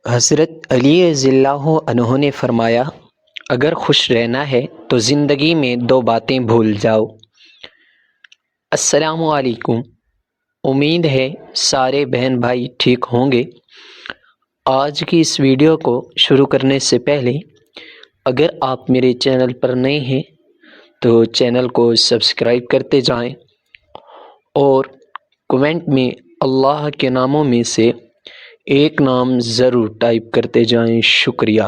حضرت علی رضی اللہ عنہ نے فرمایا، اگر خوش رہنا ہے تو زندگی میں دو باتیں بھول جاؤ۔ السلام علیکم، امید ہے سارے بہن بھائی ٹھیک ہوں گے۔ آج کی اس ویڈیو کو شروع کرنے سے پہلے اگر آپ میرے چینل پر نئے ہیں تو چینل کو سبسکرائب کرتے جائیں اور کومنٹ میں اللہ کے ناموں میں سے ایک نام ضرور ٹائپ کرتے جائیں۔ شکریہ۔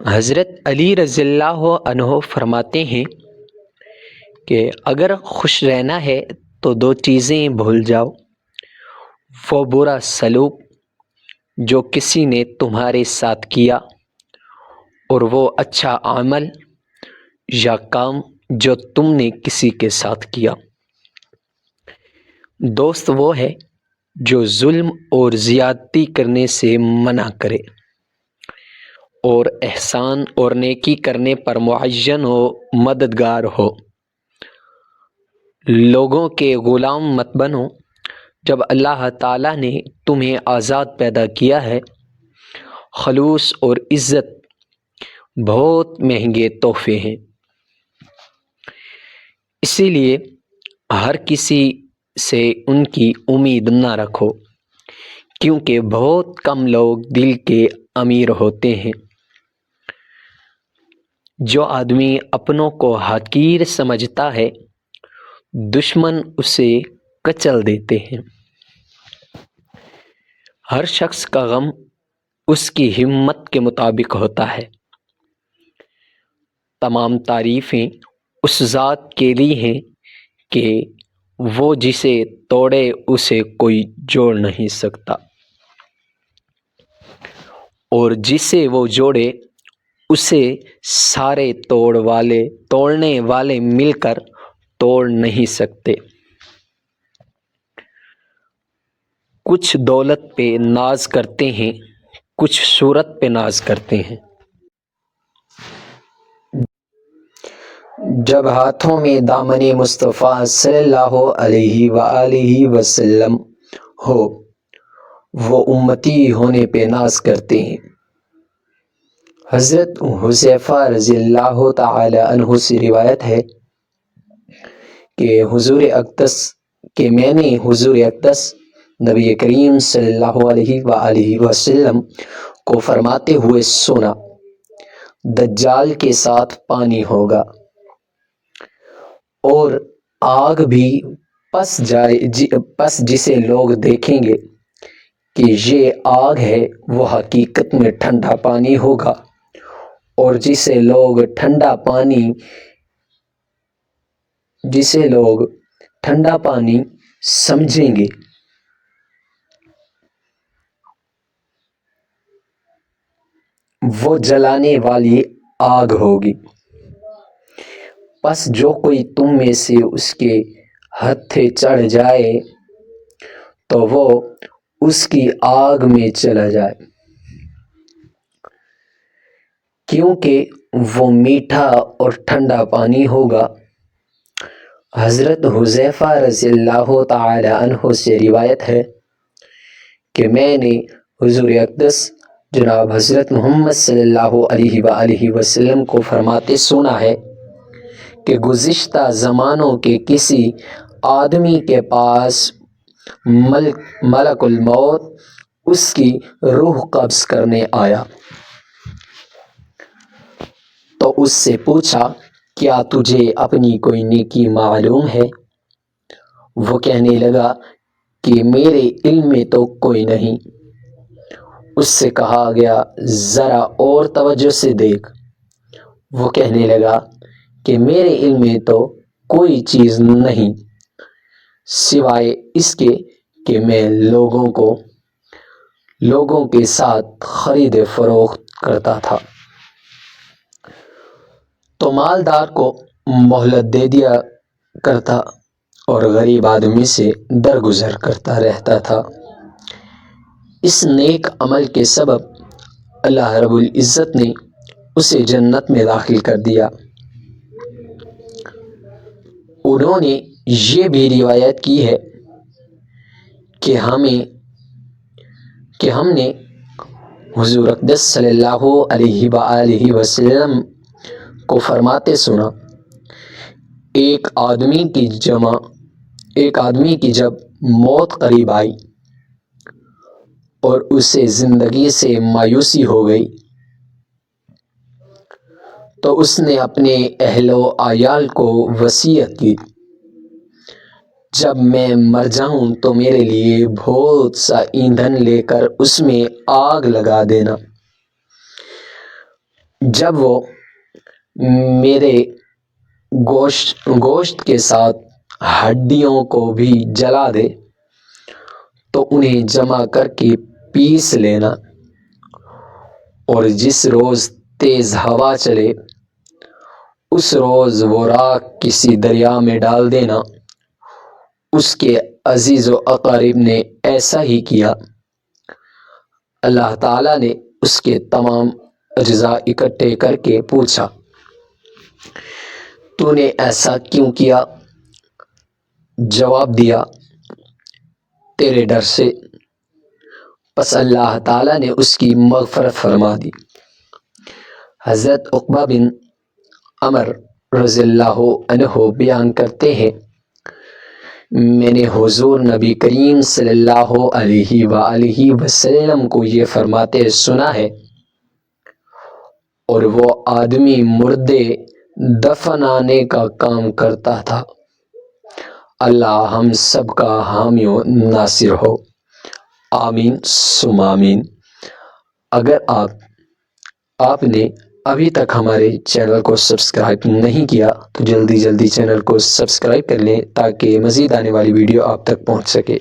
حضرت علی رضی اللہ عنہ فرماتے ہیں کہ اگر خوش رہنا ہے تو دو چیزیں بھول جاؤ، وہ برا سلوک جو کسی نے تمہارے ساتھ کیا اور وہ اچھا عمل یا کام جو تم نے کسی کے ساتھ کیا۔ دوست وہ ہے جو ظلم اور زیادتی کرنے سے منع کرے اور احسان اور نیکی کرنے پر معین و مددگار ہو۔ لوگوں کے غلام مت بنو، جب اللہ تعالیٰ نے تمہیں آزاد پیدا کیا ہے۔ خلوص اور عزت بہت مہنگے تحفے ہیں، اسی لیے ہر کسی سے ان کی امید نہ رکھو، کیونکہ بہت کم لوگ دل کے امیر ہوتے ہیں۔ جو آدمی اپنوں کو حقیر سمجھتا ہے، دشمن اسے کچل دیتے ہیں۔ ہر شخص کا غم اس کی ہمت کے مطابق ہوتا ہے۔ تمام تعریفیں اس ذات کے لیے ہیں کہ وہ جسے توڑے اسے کوئی جوڑ نہیں سکتا، اور جسے وہ جوڑے اسے سارے توڑنے والے مل کر توڑ نہیں سکتے۔ کچھ دولت پہ ناز کرتے ہیں، کچھ صورت پہ ناز کرتے ہیں۔ جب ہاتھوں میں دامن مصطفیٰ صلی اللہ علیہ وآلہ وسلم ہو، وہ امتی ہونے پہ ناز کرتے ہیں۔ حضرت حذیفہ رضی اللہ تعالی عنہ سے روایت ہے کہ میں نے حضور اقدس نبی کریم صلی اللہ علیہ وآلہ وسلم کو فرماتے ہوئے سنا، دجال کے ساتھ پانی ہوگا اور آگ بھی پس جسے لوگ دیکھیں گے کہ یہ آگ ہے، وہ حقیقت میں ٹھنڈا پانی ہوگا، اور جسے لوگ ٹھنڈا پانی سمجھیں گے وہ جلانے والی آگ ہوگی۔ پس جو کوئی تم میں سے اس کے ہتھے چڑھ جائے تو وہ اس کی آگ میں چلا جائے، کیونکہ وہ میٹھا اور ٹھنڈا پانی ہوگا۔ حضرت حذیفہ رضی اللہ تعالی عنہ سے روایت ہے کہ میں نے حضور اقدس جناب حضرت محمد صلی اللہ علیہ وآلہ وسلم کو فرماتے سنا ہے کہ گزشتہ زمانوں کے کسی آدمی کے پاس ملک الموت اس کی روح قبض کرنے آیا تو اس سے پوچھا، کیا تجھے اپنی کوئی نیکی معلوم ہے؟ وہ کہنے لگا کہ میرے علم میں تو کوئی نہیں۔ اس سے کہا گیا، ذرا اور توجہ سے دیکھ۔ وہ کہنے لگا کہ میرے علم میں تو کوئی چیز نہیں سوائے اس کے کہ میں لوگوں کے ساتھ خرید فروخت کرتا تھا، تو مالدار کو مہلت دے دیا کرتا اور غریب آدمی سے درگزر کرتا رہتا تھا۔ اس نیک عمل کے سبب اللہ رب العزت نے اسے جنت میں داخل کر دیا۔ انہوں نے یہ بھی روایت کی ہے کہ کہ ہم نے حضور اقدس صلی اللہ علیہ وآلہ وسلم کو فرماتے سنا، ایک آدمی کی جب موت قریب آئی اور اسے زندگی سے مایوسی ہو گئی تو اس نے اپنے اہل و عیال کو وصیت کی، جب میں مر جاؤں تو میرے لیے بہت سا ایندھن لے کر اس میں آگ لگا دینا، جب وہ میرے گوشت کے ساتھ ہڈیوں کو بھی جلا دے تو انہیں جمع کر کے پیس لینا، اور جس روز تیز ہوا چلے اس روز وہ راکھ کسی دریا میں ڈال دینا۔ اس کے عزیز و اقارب نے ایسا ہی کیا۔ اللہ تعالیٰ نے اس کے تمام اجزاء اکٹھے کر کے پوچھا، تو نے ایسا کیوں کیا؟ جواب دیا، تیرے ڈر سے۔ پس اللہ تعالیٰ نے اس کی مغفرت فرما دی۔ حضرت عقبہ بن عمر رضی اللہ عنہ بیان کرتے ہیں، میں نے حضور نبی کریم صلی اللہ علیہ وآلہ وسلم کو یہ فرماتے سنا ہے، اور وہ آدمی مردے دفنانے کا کام کرتا تھا۔ اللہ ہم سب کا حامی و ناصر ہو، آمین ثم آمین۔ اگر آپ نے ابھی تک ہمارے چینل کو سبسکرائب نہیں کیا تو جلدی چینل کو سبسکرائب کر لیں تاکہ مزید آنے والی ویڈیو آپ تک پہنچ سکے۔